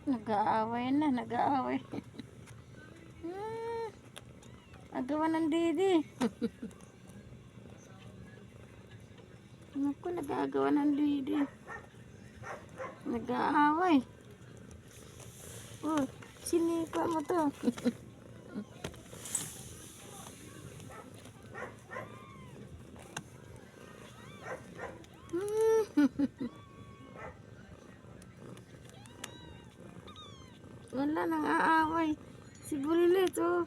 Nag-aaway na, nag-aaway. Hmm, agawan ng didi. Naku, nag-aagawa ng didi. Nag-aaway. Oh, sinipa mo to. Wala, nang aaway. Si Bulilit, oh.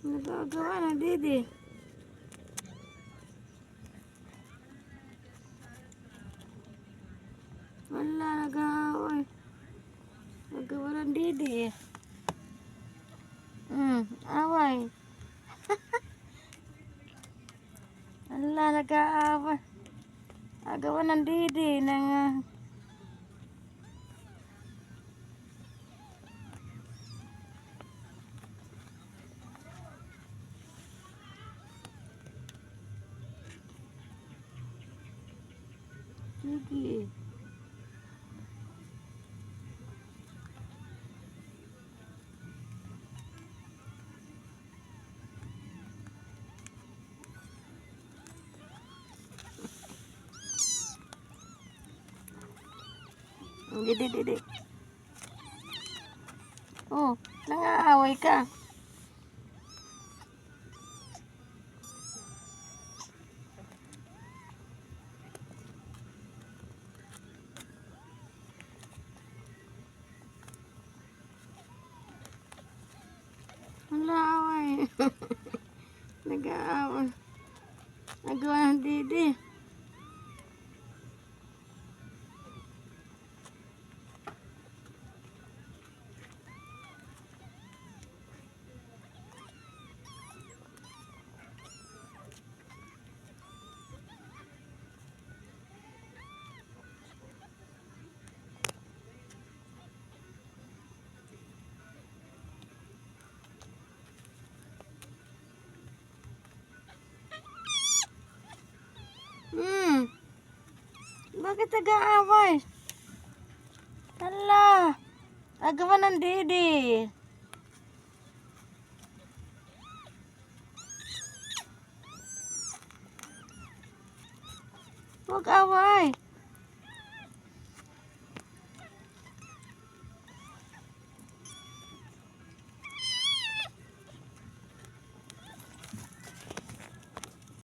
Nag-aagawa ng didi. Wala, nag-aaway. Nagawa ng didi. Away. Wala, nag-aaway. Agawa ng didi. Sige. Didi. Oh, nang-aaway ka. Wala, away. Nag-aaway. Nagawa ng didi. Bakit nag-aaway? Hala, agawan ng didi. Huwag away.